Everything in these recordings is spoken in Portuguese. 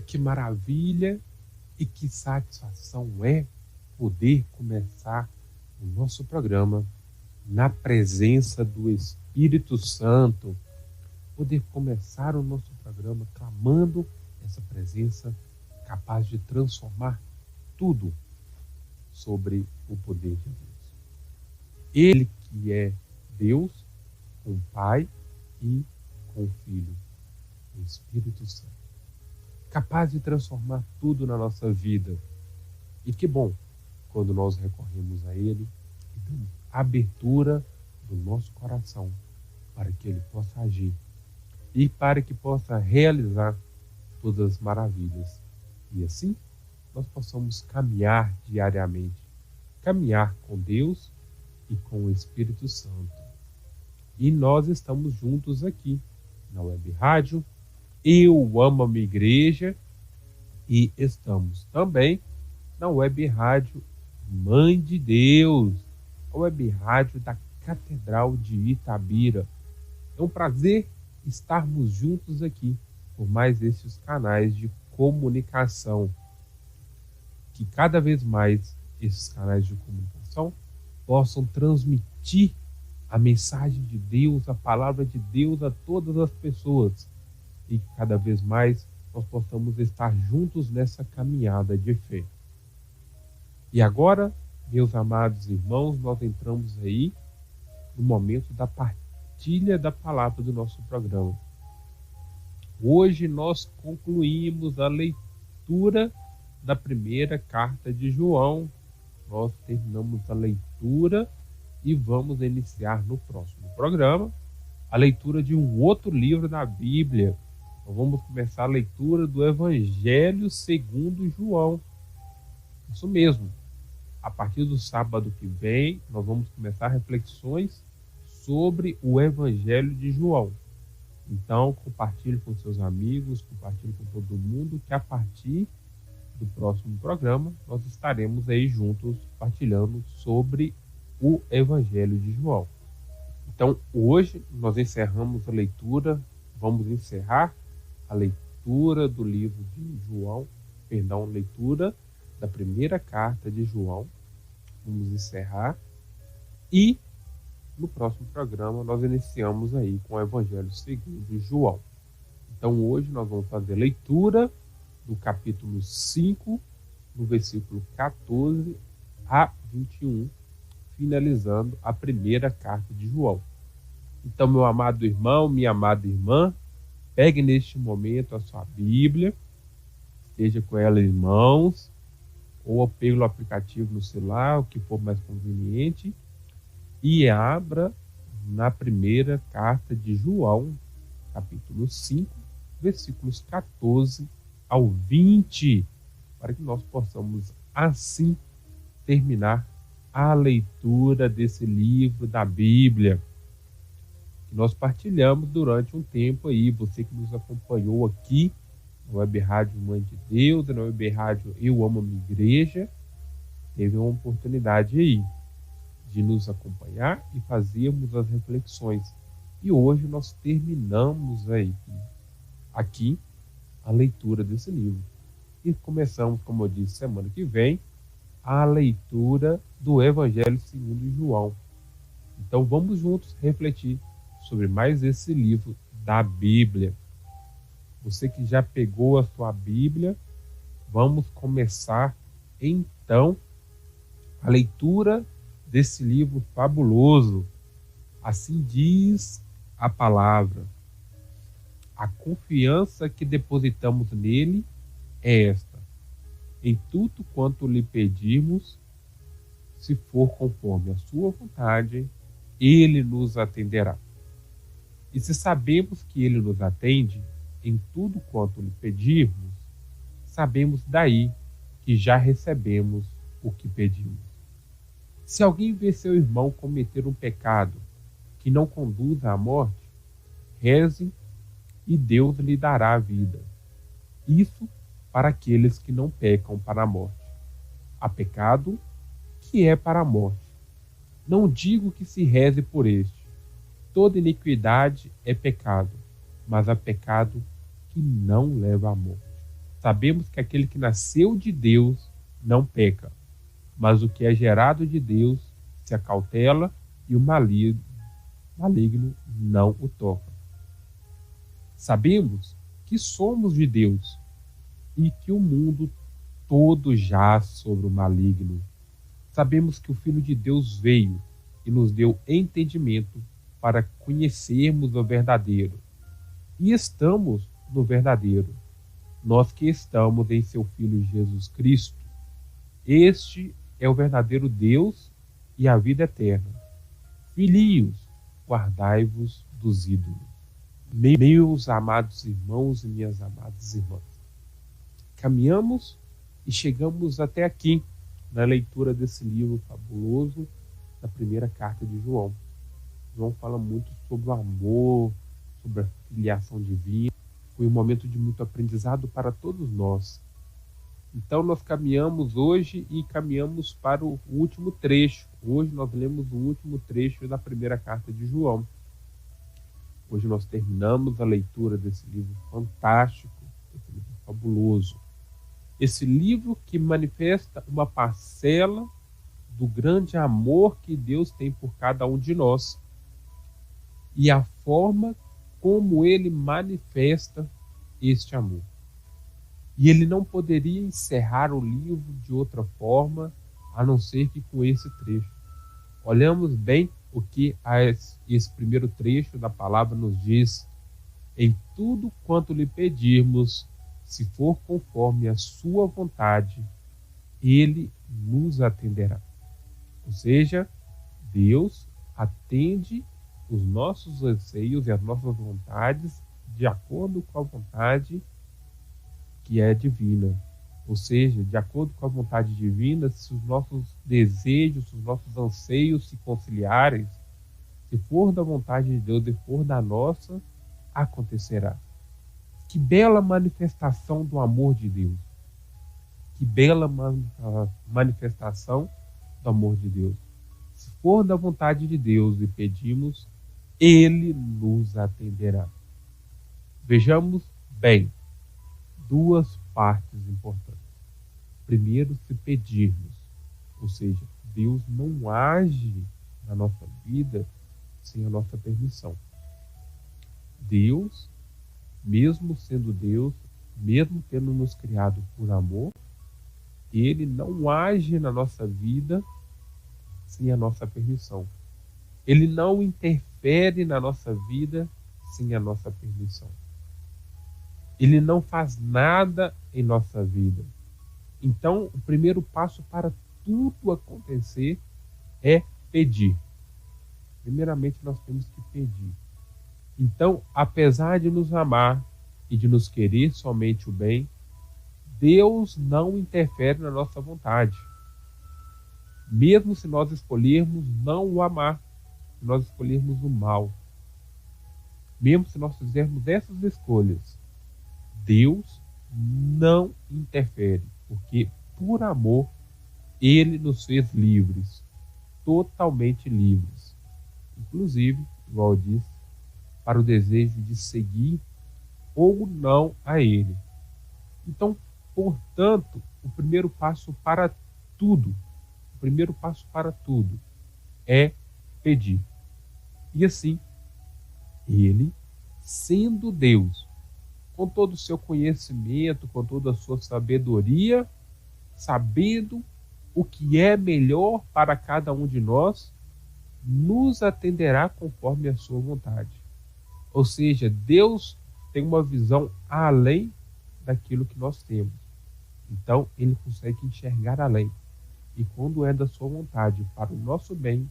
Que maravilha e que satisfação é poder começar o nosso programa na presença do Espírito Santo. Poder começar o nosso programa clamando essa presença capaz de transformar tudo sobre o poder de Deus. Ele que é Deus com o Pai e com o Filho, o Espírito Santo. Capaz de transformar tudo na nossa vida. E que bom quando nós recorremos a Ele e damos abertura do nosso coração para que Ele possa agir e para que possa realizar todas as maravilhas. E assim nós possamos caminhar diariamente, caminhar com Deus e com o Espírito Santo. E nós estamos juntos aqui na Web Rádio Eu Amo a Minha Igreja e estamos também na Web Rádio Mãe de Deus, a Web Rádio da Catedral de Itabira. É um prazer estarmos juntos aqui por mais esses canais de comunicação. Que cada vez mais esses canais de comunicação possam transmitir a mensagem de Deus, a palavra de Deus a todas as pessoas. E que cada vez mais nós possamos estar juntos nessa caminhada de fé. E agora, meus amados irmãos, nós entramos aí no momento da partilha da palavra do nosso programa. Hoje nós concluímos a leitura da primeira carta de João. Nós terminamos a leitura e vamos iniciar no próximo programa a leitura de um outro livro da Bíblia. Nós vamos começar a leitura do Evangelho segundo João. Isso mesmo. A partir do sábado que vem, nós vamos começar reflexões sobre o Evangelho de João. Então, compartilhe com seus amigos, compartilhe com todo mundo, que a partir do próximo programa, nós estaremos aí juntos partilhando sobre o Evangelho de João. Então, hoje nós encerramos a leitura, vamos encerrar a leitura do livro de João, leitura da primeira carta de João. Vamos encerrar e no próximo programa nós iniciamos aí com o Evangelho segundo João. Então hoje nós vamos fazer leitura do capítulo 5, no versículo 14 a 21, finalizando a primeira carta de João. Então, meu amado irmão, minha amada irmã, pegue neste momento a sua Bíblia, esteja com ela em mãos, ou pelo aplicativo no celular, o que for mais conveniente, e abra na primeira carta de João, capítulo 5, versículos 14 ao 20, para que nós possamos assim terminar a leitura desse livro da Bíblia, que nós partilhamos durante um tempo aí. Você que nos acompanhou aqui na Web Rádio Mãe de Deus, na Web Rádio Eu Amo a Minha Igreja, teve uma oportunidade aí de nos acompanhar e fazermos as reflexões. E hoje nós terminamos aí aqui a leitura desse livro. E começamos, como eu disse, semana que vem, a leitura do Evangelho segundo João. Então vamos juntos refletir sobre mais esse livro da Bíblia. Você que já pegou a sua Bíblia, vamos começar então a leitura desse livro fabuloso. Assim diz a palavra. A confiança que depositamos nele é esta: em tudo quanto lhe pedirmos, se for conforme a sua vontade, ele nos atenderá. E se sabemos que ele nos atende em tudo quanto lhe pedirmos, sabemos daí que já recebemos o que pedimos. Se alguém vê seu irmão cometer um pecado que não conduza à morte, reze e Deus lhe dará a vida. Isso para aqueles que não pecam para a morte. Há pecado que é para a morte. Não digo que se reze por este. Toda iniquidade é pecado, mas há pecado que não leva à morte. Sabemos que aquele que nasceu de Deus não peca, mas o que é gerado de Deus se acautela e o maligno não o toca. Sabemos que somos de Deus e que o mundo todo jaz sobre o maligno. Sabemos que o Filho de Deus veio e nos deu entendimento para conhecermos o verdadeiro. E estamos no verdadeiro, nós que estamos em seu Filho Jesus Cristo. Este é o verdadeiro Deus e a vida eterna. Filhinhos, guardai-vos dos ídolos. Meus amados irmãos e minhas amadas irmãs, caminhamos e chegamos até aqui, na leitura desse livro fabuloso, da primeira carta de João. João fala muito sobre o amor, sobre a filiação divina. Foi um momento de muito aprendizado para todos nós. Então nós caminhamos hoje e caminhamos para o último trecho. Hoje nós lemos o último trecho da primeira carta de João. Hoje nós terminamos a leitura desse livro fantástico, esse livro fabuloso. Esse livro que manifesta uma parcela do grande amor que Deus tem por cada um de nós e a forma como ele manifesta este amor. E ele não poderia encerrar o livro de outra forma a não ser que com esse trecho. Olhamos bem o que esse primeiro trecho da palavra nos diz: em tudo quanto lhe pedirmos, se for conforme a sua vontade, ele nos atenderá. Ou seja, Deus atende os nossos anseios e as nossas vontades de acordo com a vontade que é divina. Ou seja, de acordo com a vontade divina, se os nossos desejos, se os nossos anseios se conciliarem, se for da vontade de Deus e for da nossa, acontecerá. Que bela manifestação do amor de Deus. Que bela manifestação do amor de Deus. Se for da vontade de Deus e pedimos, ele nos atenderá. Vejamos bem duas partes importantes. Primeiro, se pedirmos, ou seja, Deus não age na nossa vida sem a nossa permissão. Deus, mesmo sendo Deus, mesmo tendo nos criado por amor, ele não age na nossa vida sem a nossa permissão. Ele não interfere na nossa vida sem a nossa permissão. Ele não faz nada em nossa vida. Então, o primeiro passo para tudo acontecer é pedir. Primeiramente, nós temos que pedir. Então, apesar de nos amar e de nos querer somente o bem, Deus não interfere na nossa vontade. Mesmo se nós escolhermos não o amar, se nós escolhermos o mal, mesmo se nós fizermos essas escolhas, Deus não interfere, porque por amor ele nos fez livres, totalmente livres. Inclusive, igual eu disse, para o desejo de seguir ou não a ele. Então, portanto, o primeiro passo para tudo é pedir. E assim, ele, sendo Deus, com todo o seu conhecimento, com toda a sua sabedoria, sabendo o que é melhor para cada um de nós, nos atenderá conforme a sua vontade. Ou seja, Deus tem uma visão além daquilo que nós temos. Então, ele consegue enxergar além. E quando é da sua vontade para o nosso bem,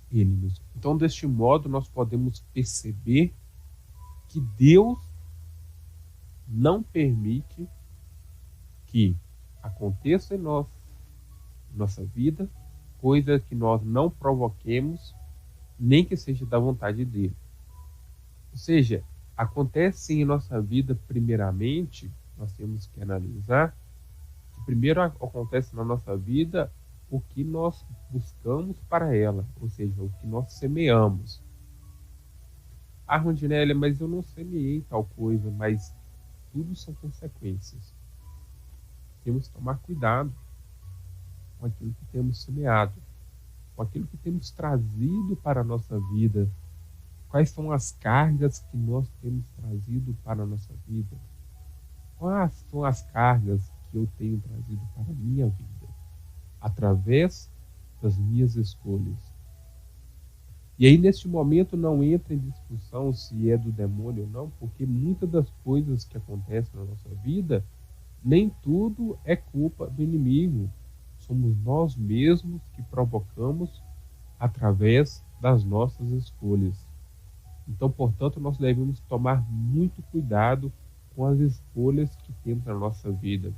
ele nos... Então, deste modo, nós podemos perceber que Deus não permite que aconteça em nossa vida coisa que nós não provoquemos, nem que seja da vontade dele. Ou seja, acontece em nossa vida, primeiramente, nós temos que analisar que primeiro acontece na nossa vida o que nós buscamos para ela, ou seja, o que nós semeamos. Ah, Rondinelli, mas eu não semeei tal coisa, mas tudo são consequências. temos que tomar cuidado com aquilo que temos semeado, com aquilo que temos trazido para a nossa vida. Quais são as cargas que nós temos trazido para a nossa vida? Quais são as cargas que eu tenho trazido para a minha vida? Através das minhas escolhas. E aí, neste momento, não entra em discussão se é do demônio ou não, porque muitas das coisas que acontecem na nossa vida, nem tudo é culpa do inimigo. Somos nós mesmos que provocamos através das nossas escolhas. Então, portanto, nós devemos tomar muito cuidado com as escolhas que temos na nossa vida.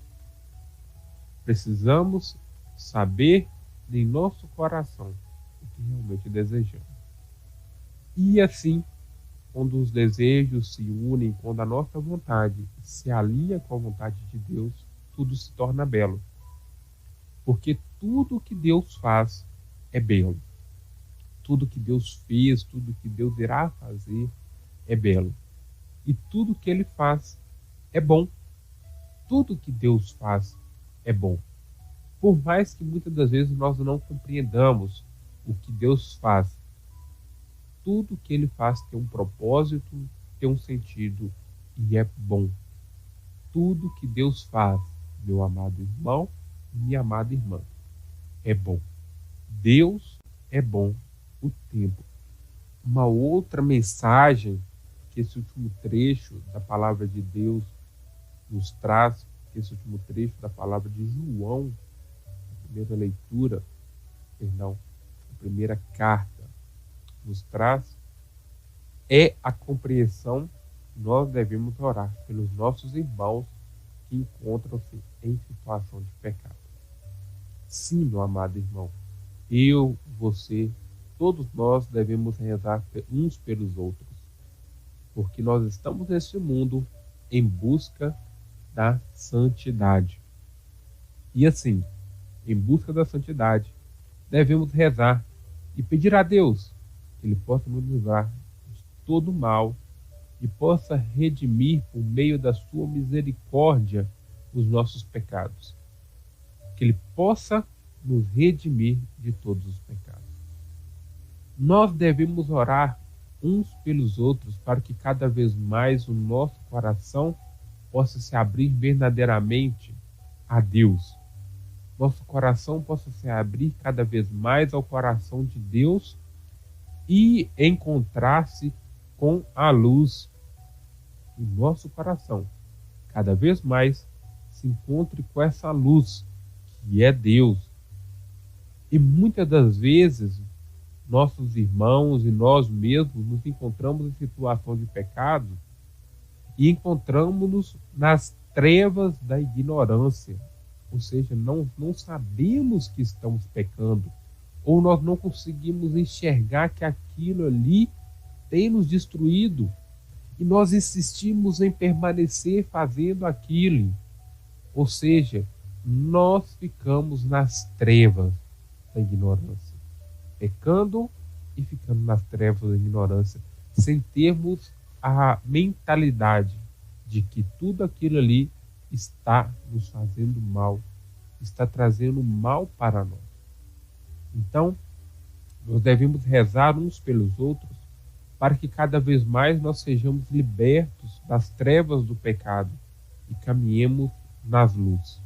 Precisamos saber em nosso coração o que realmente desejamos. E assim, quando os desejos se unem, quando a nossa vontade se alinha com a vontade de Deus, tudo se torna belo. Porque tudo que Deus faz é belo. Tudo que Deus fez, tudo que Deus irá fazer é belo. E tudo que Ele faz é bom. Tudo que Deus faz é bom. Por mais que muitas das vezes nós não compreendamos o que Deus faz, tudo que Ele faz tem um propósito, tem um sentido e é bom. Tudo que Deus faz, meu amado irmão e minha amada irmã, é bom. Deus é bom o tempo. Uma outra mensagem que esse último trecho da palavra de Deus nos traz, que esse último trecho da palavra de João, a primeira carta, nos traz, é a compreensão que nós devemos orar pelos nossos irmãos que encontram-se em situação de pecado. Sim, meu amado irmão, eu, você, todos nós devemos rezar uns pelos outros, porque nós estamos neste mundo em busca da santidade. E assim, em busca da santidade, devemos rezar e pedir a Deus que Ele possa nos livrar de todo mal e possa redimir por meio da sua misericórdia os nossos pecados. Que Ele possa nos redimir de todos os pecados. Nós devemos orar uns pelos outros para que cada vez mais o nosso coração possa se abrir verdadeiramente a Deus. Nosso coração possa se abrir cada vez mais ao coração de Deus e encontrar-se com a luz. O nosso coração cada vez mais se encontre com essa luz que é Deus. E muitas das vezes nossos irmãos e nós mesmos nos encontramos em situação de pecado e encontramos-nos nas trevas da ignorância. Ou seja, não sabemos que estamos pecando, ou nós não conseguimos enxergar que aquilo ali tem nos destruído, e nós insistimos em permanecer fazendo aquilo. Ou seja, nós ficamos nas trevas da ignorância, pecando e ficando nas trevas da ignorância, sem termos a mentalidade de que tudo aquilo ali está nos fazendo mal, está trazendo mal para nós. Então, nós devemos rezar uns pelos outros para que cada vez mais nós sejamos libertos das trevas do pecado e caminhemos nas luzes.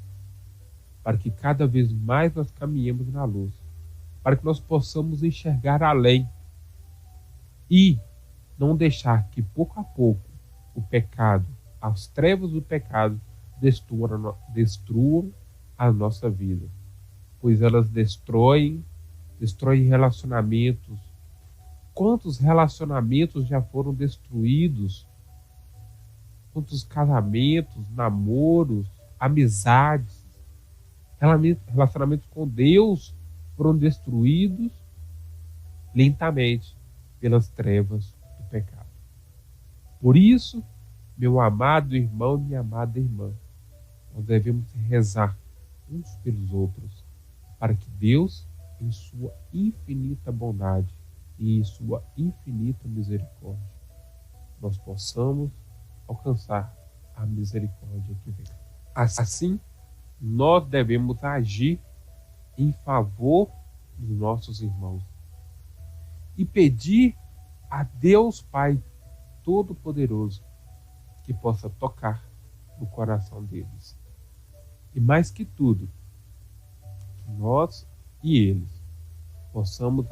Para que cada vez mais nós caminhemos na luz, para que nós possamos enxergar além e não deixar que pouco a pouco o pecado, as trevas do pecado destruam a nossa vida, pois elas destroem relacionamentos. Quantos relacionamentos já foram destruídos? Quantos casamentos, namoros, amizades, relacionamentos com Deus foram destruídos lentamente pelas trevas do pecado. Por isso, meu amado irmão, minha amada irmã, nós devemos rezar uns pelos outros, para que Deus, em sua infinita bondade e em sua infinita misericórdia, nós possamos alcançar a misericórdia que vem. Assim, nós devemos agir em favor dos nossos irmãos e pedir a Deus Pai Todo-Poderoso que possa tocar no coração deles. E mais que tudo, que nós e eles possamos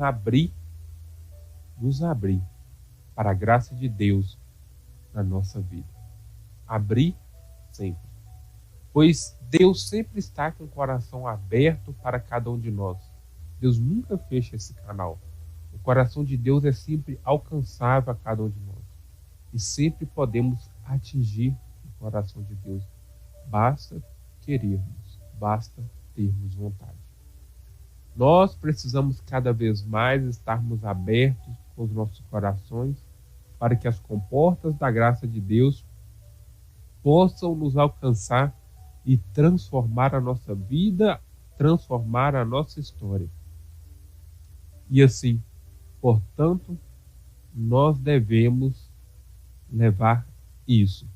nos abrir para a graça de Deus na nossa vida. Abrir sempre. Pois Deus sempre está com o coração aberto para cada um de nós. Deus nunca fecha esse canal. O coração de Deus é sempre alcançável a cada um de nós. E sempre podemos atingir o coração de Deus. Basta querermos, basta termos vontade. Nós precisamos cada vez mais estarmos abertos com os nossos corações para que as comportas da graça de Deus possam nos alcançar e transformar a nossa vida, transformar a nossa história. E assim, portanto, nós devemos levar isso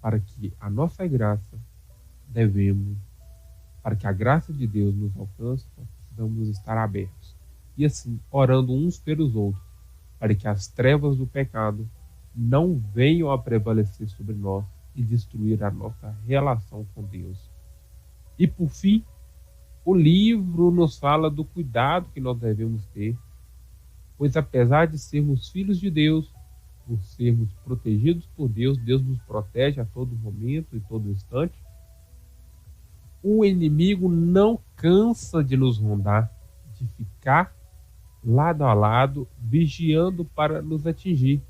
para que a nossa graça para que a graça de Deus nos alcance, nós precisamos estar abertos. E assim, orando uns pelos outros, para que as trevas do pecado não venham a prevalecer sobre nós e destruir a nossa relação com Deus. E por fim, o livro nos fala do cuidado que nós devemos ter, pois apesar de sermos filhos de Deus, por sermos protegidos por Deus, Deus nos protege a todo momento e todo instante, o inimigo não cansa de nos rondar, de ficar lado a lado, vigiando para nos atingir,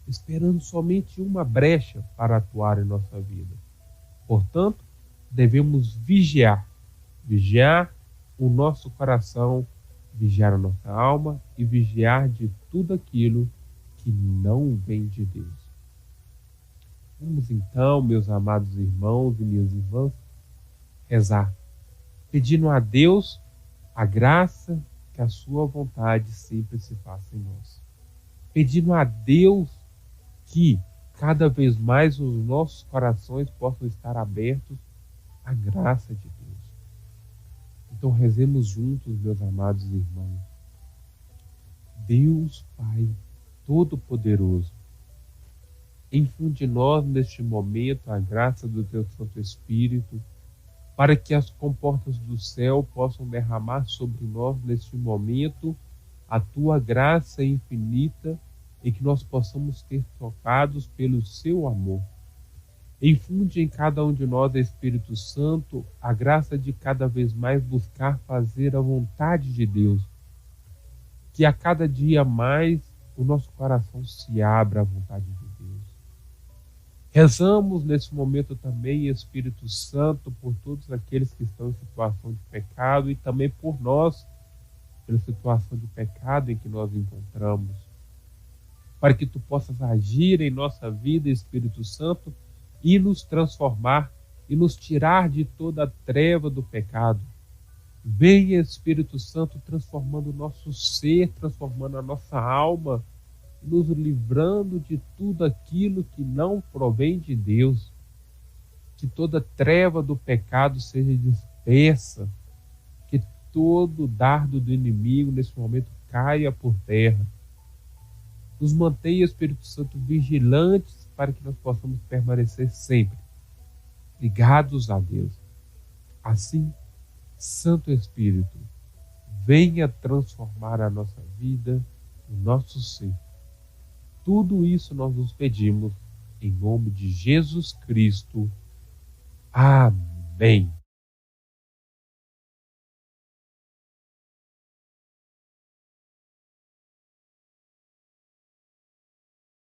esperando somente uma brecha para atuar em nossa vida. Portanto, devemos vigiar o nosso coração, vigiar a nossa alma e vigiar de tudo aquilo que não vem de Deus. Vamos então, meus amados irmãos e minhas irmãs, rezar, pedindo a Deus a graça que a sua vontade sempre se faça em nós. Pedindo a Deus que cada vez mais os nossos corações possam estar abertos à graça de Deus. Então rezemos juntos, meus amados irmãos. Deus Pai Todo-Poderoso, infunde em nós neste momento a graça do Teu Santo Espírito, para que as comportas do céu possam derramar sobre nós neste momento a Tua graça infinita e que nós possamos ser tocados pelo Seu amor. Infunde em cada um de nós, Espírito Santo, a graça de cada vez mais buscar fazer a vontade de Deus. Que a cada dia mais o nosso coração se abra à vontade de Deus. Rezamos nesse momento também, Espírito Santo, por todos aqueles que estão em situação de pecado e também por nós, pela situação de pecado em que nós encontramos. Para que Tu possas agir em nossa vida, Espírito Santo, e nos transformar e nos tirar de toda a treva do pecado. Venha, Espírito Santo, transformando o nosso ser, transformando a nossa alma, nos livrando de tudo aquilo que não provém de Deus. Que toda treva do pecado seja dispersa, que todo dardo do inimigo nesse momento caia por terra. Nos mantenha, Espírito Santo, vigilantes para que nós possamos permanecer sempre ligados a Deus. Assim, Santo Espírito, venha transformar a nossa vida, o nosso ser. Tudo isso nós nos pedimos em nome de Jesus Cristo. Amém.